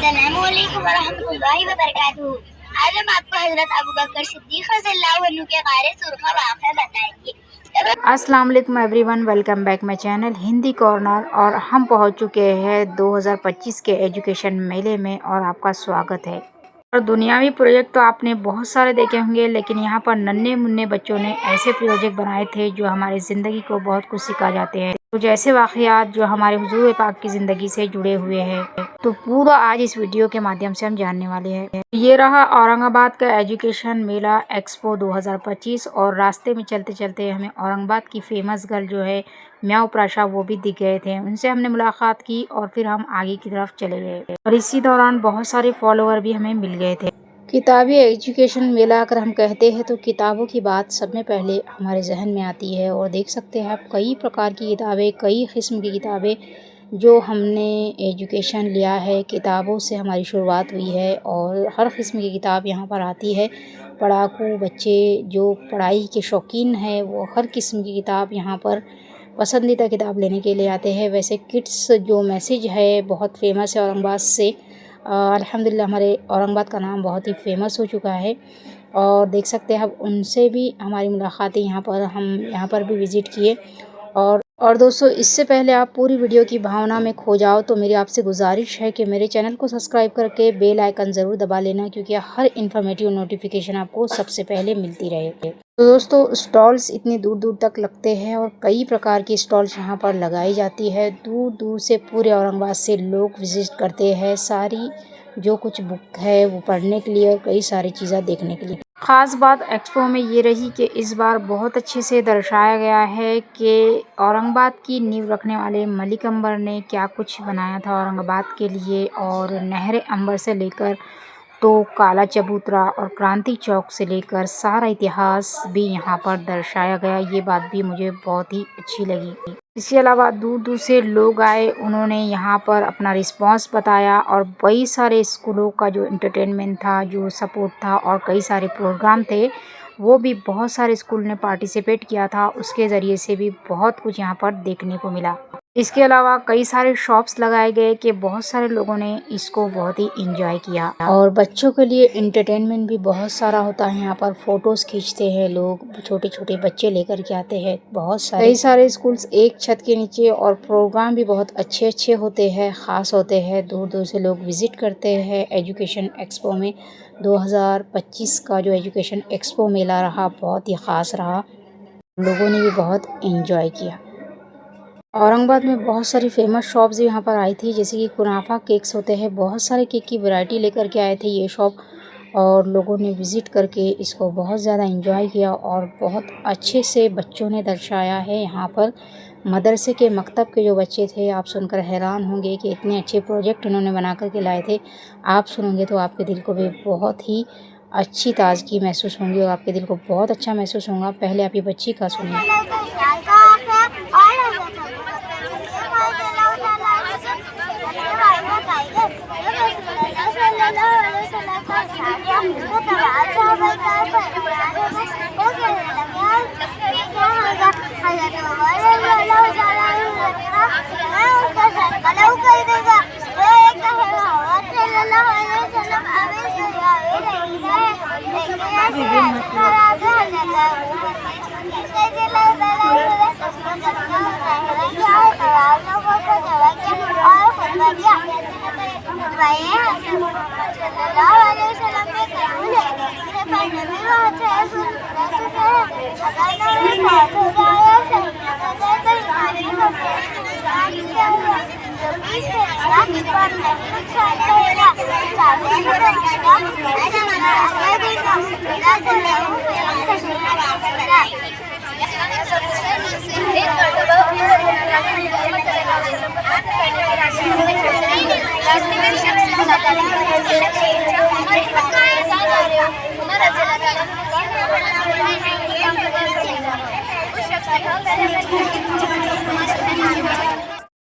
अस्सलामुअलैकुम वरहमतुल्लाहि वबरकातुहू। आज हम आपको हजरत अबू बकर सिद्दीक़ रज़ियल्लाहु अन्हु के गारे सुरखा वाक़या बताएंगे। अस्सलाम वालेकुम everyone, welcome back my channel Hindi corner. और हम पहुंच चुके हैं 2025 के एजुकेशन मेले में और आपका स्वागत है। और दुनियावी प्रोजेक्ट तो आपने बहुत सारे देखे होंगे, लेकिन यहाँ पर नन्हे मुन्ने बच्चों ने ऐसे प्रोजेक्ट बनाए थे जो हमारी ज़िंदगी को बहुत कुछ सिखा जाते हैं। कुछ ऐसे वाक़यात जो हमारे हुजूर पाक की ज़िंदगी से जुड़े हुए हैं, तो पूरा आज इस वीडियो के माध्यम से हम जानने वाले हैं। ये रहा औरंगाबाद का एजुकेशन मेला एक्सपो 2025। और रास्ते में चलते चलते हमें औरंगाबाद की फेमस गर्ल जो है म्याऊ प्राशा, वो भी दिख गए थे। उनसे हमने मुलाकात की और फिर हम आगे की तरफ चले गए और इसी दौरान बहुत सारे फॉलोअर भी हमें मिल गए थे। किताबी एजुकेशन मेला अगर हम कहते हैं तो किताबों की बात सब में पहले हमारे जहन में आती है। और देख सकते हैं आप कई प्रकार की किताबें, कई किस्म की किताबें जो हमने एजुकेशन लिया है, किताबों से हमारी शुरुआत हुई है। और हर किस्म की किताब यहाँ पर आती है। पढ़ाकू बच्चे जो पढ़ाई के शौकीन हैं वो हर किस्म की किताब यहाँ पर पसंदीदा किताब लेने के लिए आते हैं। वैसे किड्स जो मैसेज है बहुत फेमस है औरंगाबाद से। अल्हम्दुलिल्लाह हमारे औरंगाबाद का नाम बहुत ही फेमस हो चुका है। और देख सकते हैं अब उनसे भी हमारी मुलाकातें हम यहाँ पर भी विज़िट किए। और दोस्तों, इससे पहले आप पूरी वीडियो की भावना में खो जाओ तो मेरी आपसे गुजारिश है कि मेरे चैनल को सब्सक्राइब करके बेल आइकन ज़रूर दबा लेना, क्योंकि हर इन्फॉर्मेटिव नोटिफिकेशन आपको सबसे पहले मिलती रहे। तो दोस्तों, स्टॉल्स इतनी दूर दूर तक लगते हैं और कई प्रकार की स्टॉल्स यहाँ पर लगाई जाती है। दूर दूर से पूरे औरंगाबाद से लोग विज़िट करते हैं, सारी जो कुछ बुक है वो पढ़ने के लिए और कई सारी चीज़ें देखने के लिए। ख़ास बात एक्सपो में ये रही कि इस बार बहुत अच्छे से दर्शाया गया है कि औरंगाबाद की नींव रखने वाले मलिक अंबर ने क्या कुछ बनाया था औरंगाबाद के लिए। और नहर अंबर से लेकर तो काला चबूतरा और क्रांति चौक से लेकर सारा इतिहास भी यहाँ पर दर्शाया गया। ये बात भी मुझे बहुत ही अच्छी लगी। इसके अलावा दूर दूर से लोग आए, उन्होंने यहाँ पर अपना रिस्पांस बताया। और कई सारे स्कूलों का जो एंटरटेनमेंट था, जो सपोर्ट था और कई सारे प्रोग्राम थे, वो भी बहुत सारे स्कूल ने पार्टिसिपेट किया था। उसके ज़रिए से भी बहुत कुछ यहाँ पर देखने को मिला। इसके अलावा कई सारे शॉप्स लगाए गए कि बहुत सारे लोगों ने इसको बहुत ही एंजॉय किया। और बच्चों के लिए एंटरटेनमेंट भी बहुत सारा होता है। यहाँ पर फ़ोटोज़ खींचते हैं लोग, छोटे छोटे बच्चे लेकर के आते हैं। कई सारे स्कूल्स एक छत के नीचे और प्रोग्राम भी बहुत अच्छे अच्छे होते हैं, ख़ास होते हैं। दूर दूर से लोग विज़िट करते हैं एजुकेशन एक्सपो में। 2025 का जो एजुकेशन एक्सपो मेला रहा बहुत ही ख़ास रहा, लोगों ने भी बहुत एंजॉय किया। औरंगाबाद में बहुत सारी फेमस शॉप्स यहाँ पर आई थी, जैसे कि कुनाफा केक्स होते हैं। बहुत सारे केक की वैरायटी लेकर के आए थे ये शॉप, और लोगों ने विज़िट करके इसको बहुत ज़्यादा एंजॉय किया। और बहुत अच्छे से बच्चों ने दर्शाया है यहाँ पर। मदरसे के मकतब के जो बच्चे थे, आप सुनकर हैरान होंगे कि इतने अच्छे प्रोजेक्ट उन्होंने बना करके लाए थे। आप सुनोगे तो आपके दिल को भी बहुत ही अच्छी ताजगी महसूस होंगी और आपके दिल को बहुत अच्छा महसूस होगा। पहले आप ये बच्ची का सुनिए।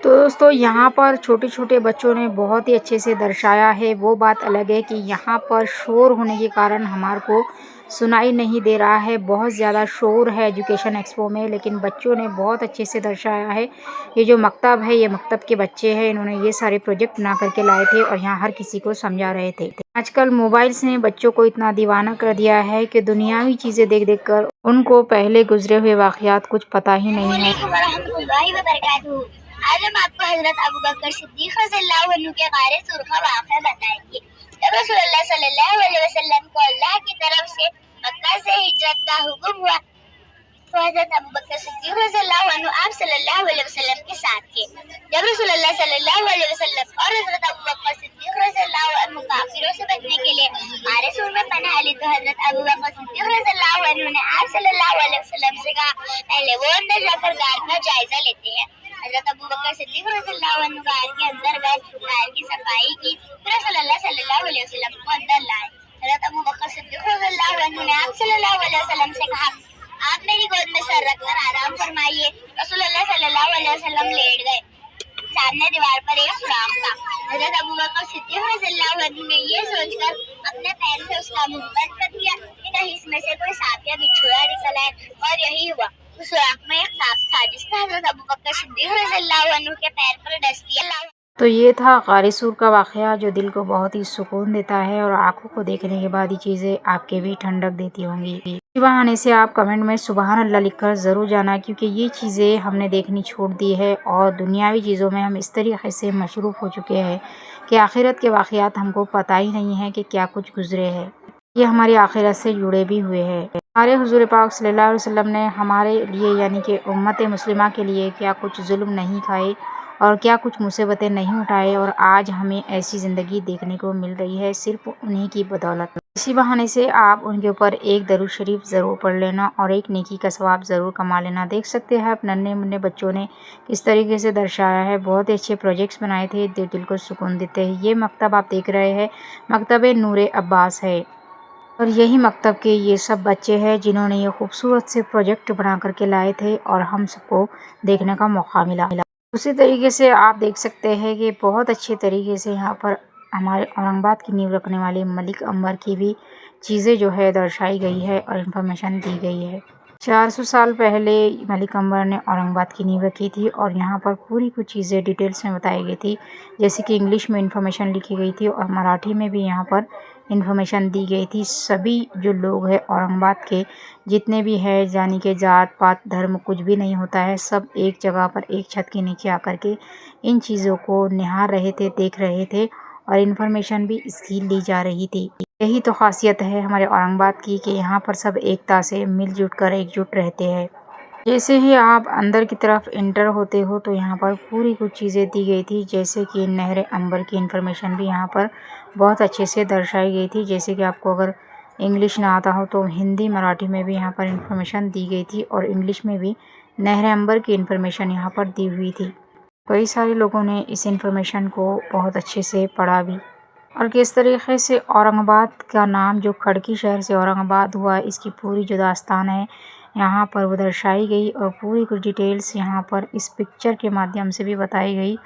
तो दोस्तों यहाँ पर छोटे छोटे बच्चों ने बहुत ही अच्छे से दर्शाया है। वो बात अलग है कि यहाँ पर शोर होने के कारण हमारे को सुनाई नहीं दे रहा है, बहुत ज़्यादा शोर है एजुकेशन एक्सपो में, लेकिन बच्चों ने बहुत अच्छे से दर्शाया है। ये जो मकतब है, ये मकतब के बच्चे हैं, इन्होंने ये सारे प्रोजेक्ट बना करके लाए थे और यहाँ हर किसी को समझा रहे थे। आजकल मोबाइल्स ने बच्चों को इतना दीवाना कर दिया है कि दुनियावी चीज़ें देख देख कर उनको पहले गुजरे हुए वाक़यात कुछ पता ही नहीं है। आज हम आपको हजरत अबू बकर सिद्दीक रज़ियल्लाहु अन्हु के गारे सुरखा वाक़या बताएंगे। जब रसूलुल्लाह सल्लल्लाहु अलैहि वसल्लम को अल्लाह की तरफ से मक्का से हिजरत का हुक्म हुआ तो हजरत अबू बकर सिद्दीक रज़ियल्लाहु अन्हु आप सल्लल्लाहु अलैहि वसल्लम के साथ थे। जब रसूलुल्लाह सल्लल्लाहु अलैहि वसल्लम और हजरत अबू बकर सिद्दीक रज़ियल्लाहु अन्हु काफिरों से बचने के लिए गारे सूर में पनाह ली तो हजरत अबू बकर सिद्दीक रज़ियल्लाहु अन्हु ने आप सल्लल्लाहु अलैहि वसल्लम से कहा, पहले वो अंदर जाकर गार का जायजा लेते हैं। हजरत अबू बकर सिद्दीक रज़ियल्लाहु अन्हु गार के अंदर गए, गार की सफाई की, फिर रसूलुल्लाह सल्लल्लाहु अलैहि वसल्लम को अंदर लाए। हजरत अबू बकर सिद्दीक रज़ियल्लाहु अन्हु ने आप सल्लल्लाहु अलैहि वसल्लम से कहा, आप मेरी गोद में सर रखकर आराम फरमाइए। रसूलुल्लाह सल्लल्लाहु अलैहि वसल्लम लेट गए। सामने दीवार पर एक सुराख था। हजरत अबू बकर सिद्दीक रज़ियल्लाहु अन्हु ने ये सोचकर अपने पैर से उसका मुंह बंद कर दिया कि कहीं इसमें से कोई सांप या बिच्छू निकल आए, और यही हुआ। उस सुराख में एक सांप था जिसने हजरत अबू बकर सिद्दीक रज़ियल्लाहु अन्हु के पैर पर डस दिया। तो ये था गारे सूर का वाक़या जो दिल को बहुत ही सुकून देता है और आँखों को देखने के बाद ये चीज़ें आपके भी ठंडक देती होंगी। इसी बहाने से आप कमेंट में सुबहान अल्लाह लिखकर ज़रूर जाना, क्योंकि ये चीज़ें हमने देखनी छोड़ दी है और दुनियावी चीज़ों में हम इस तरीके से मशरूफ़ हो चुके हैं कि आखिरत के वाक़यात हमको पता ही नहीं है कि क्या कुछ गुजरे है। ये हमारी आखिरत से जुड़े भी हुए हैं। हमारे हुज़ूर पाक सल्लल्लाहु अलैहि वसल्लम ने हमारे लिए यानी कि उम्मत मुस्लिमा के लिए क्या कुछ जुल्म नहीं खाए और क्या कुछ मुसीबतें नहीं उठाए, और आज हमें ऐसी ज़िंदगी देखने को मिल रही है सिर्फ उन्हीं की बदौलत। इसी बहाने से आप उनके ऊपर एक दरूद शरीफ ज़रूर पढ़ लेना और एक नेकी का सवाब ज़रूर कमा लेना। देख सकते हैं आप नन्हे मुन्ने बच्चों ने किस तरीके से दर्शाया है। बहुत ही अच्छे प्रोजेक्ट्स बनाए थे जो दिल को सुकून देते हैं। ये मकतब आप देख रहे हैं मकतब नूर अब्बास है और यही मकतब के ये सब बच्चे हैं जिन्होंने ये खूबसूरत से प्रोजेक्ट बना करके लाए थे और हम सबको देखने का मौका मिला। उसी तरीके से आप देख सकते हैं कि बहुत अच्छे तरीके से यहाँ पर हमारे औरंगाबाद की नींव रखने वाले मलिक अंबर की भी चीज़ें जो है दर्शाई गई है और इन्फॉर्मेशन दी गई है। 400 साल पहले मलिक अंबर ने औरंगाबाद की नींव रखी थी और यहाँ पर पूरी कुछ चीज़ें डिटेल्स में बताई गई थी, जैसे कि इंग्लिश में इन्फॉर्मेशन लिखी गई थी और मराठी में भी यहाँ पर इन्फॉर्मेशन दी गई थी। सभी जो लोग हैं औरंगाबाद के जितने भी है यानी कि जात पात धर्म कुछ भी नहीं होता है, सब एक जगह पर एक छत के नीचे आकर के इन चीज़ों को निहार रहे थे, देख रहे थे और इन्फॉर्मेशन भी इसकी ली जा रही थी। यही तो खासियत है हमारे औरंगाबाद की कि यहाँ पर सब एकता से मिलजुल कर एकजुट रहते हैं। जैसे ही आप अंदर की तरफ इंटर होते हो तो यहाँ पर पूरी कुछ चीज़ें दी गई थी, जैसे कि नहर अंबर की इन्फॉर्मेशन भी यहाँ पर बहुत अच्छे से दर्शाई गई थी। जैसे कि आपको अगर इंग्लिश ना आता हो तो हिंदी मराठी में भी यहाँ पर इन्फॉर्मेशन दी गई थी और इंग्लिश में भी नहर अंबर की इन्फॉर्मेशन यहाँ पर दी हुई थी। कई सारे लोगों ने इस इन्फॉर्मेशन को बहुत अच्छे से पढ़ा भी। और किस तरीके से औरंगाबाद का नाम जो खड़की शहर से औरंगाबाद हुआ, इसकी पूरी जो दास्तान है यहाँ पर वो दर्शाई गई और पूरी कुछ डिटेल्स यहाँ पर इस पिक्चर के माध्यम से भी बताई गई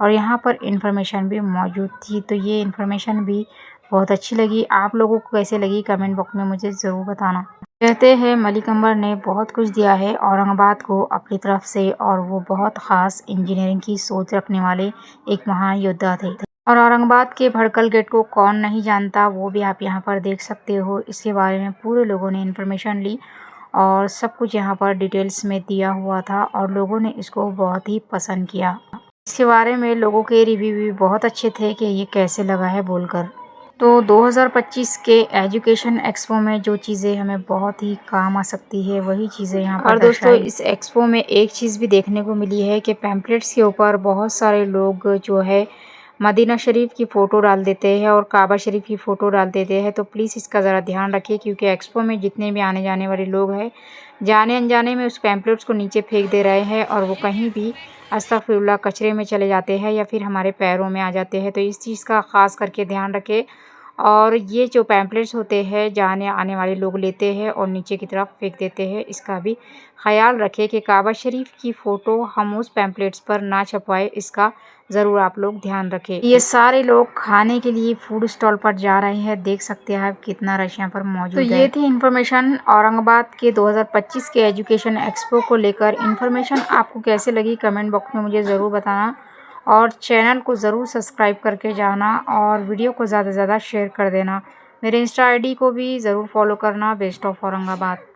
और यहाँ पर इन्फॉर्मेशन भी मौजूद थी। तो ये इन्फॉर्मेशन भी बहुत अच्छी लगी। आप लोगों को कैसे लगी कमेंट बॉक्स में मुझे ज़रूर बताना। कहते हैं मलिक अंबर ने बहुत कुछ दिया है औरंगाबाद को अपनी तरफ से और वो बहुत ख़ास इंजीनियरिंग की सोच रखने वाले एक महान योद्धा थे। और औरंगाबाद के भड़कल गेट को कौन नहीं जानता, वो भी आप यहाँ पर देख सकते हो। इसके बारे में पूरे लोगों ने इन्फॉर्मेशन ली और सब कुछ यहाँ पर डिटेल्स में दिया हुआ था और लोगों ने इसको बहुत ही पसंद किया। इसके बारे में लोगों के रिव्यू भी बहुत अच्छे थे कि ये कैसे लगा है बोलकर। तो 2025 के एजुकेशन एक्सपो में जो चीज़ें हमें बहुत ही काम आ सकती है वही चीज़ें यहाँ पर। और दोस्तों इस एक्सपो में एक चीज़ भी देखने को मिली है कि पैम्पलेट्स के ऊपर बहुत सारे लोग जो है मदीना शरीफ की फ़ोटो डाल देते हैं और काबा शरीफ की फ़ोटो डाल देते हैं। तो प्लीज़ इसका ज़रा ध्यान रखिए, क्योंकि एक्सपो में जितने भी आने जाने वाले लोग हैं जाने अनजाने में उस पैम्पलेट्स को नीचे फेंक दे रहे हैं और वो कहीं भी अस्तगफिरुल्लाह कचरे में चले जाते हैं या फिर हमारे पैरों में आ जाते हैं। तो इस चीज़ का ख़ास करके ध्यान रखें और ये जो पैम्पलेट्स होते हैं जाने आने वाले लोग लेते हैं और नीचे की तरफ फेंक देते हैं। इसका भी ख्याल रखें कि काबा शरीफ की फ़ोटो हम उस पैम्पलेट्स पर ना छपवाएं, इसका ज़रूर आप लोग ध्यान रखें। ये सारे लोग खाने के लिए फूड स्टॉल पर जा रहे हैं, देख सकते हैं आप कितना रश यहाँ पर मौजूद है। तो ये थी इन्फॉर्मेशन औरंगाबाद के 2025 के एजुकेशन एक्सपो को लेकर। इन्फॉर्मेशन आपको कैसे लगी कमेंट बॉक्स में मुझे ज़रूर बताना और चैनल को ज़रूर सब्सक्राइब करके जाना और वीडियो को ज़्यादा से ज़्यादा शेयर कर देना। मेरे इंस्टा आईडी को भी ज़रूर फॉलो करना। Best of Aurangabad.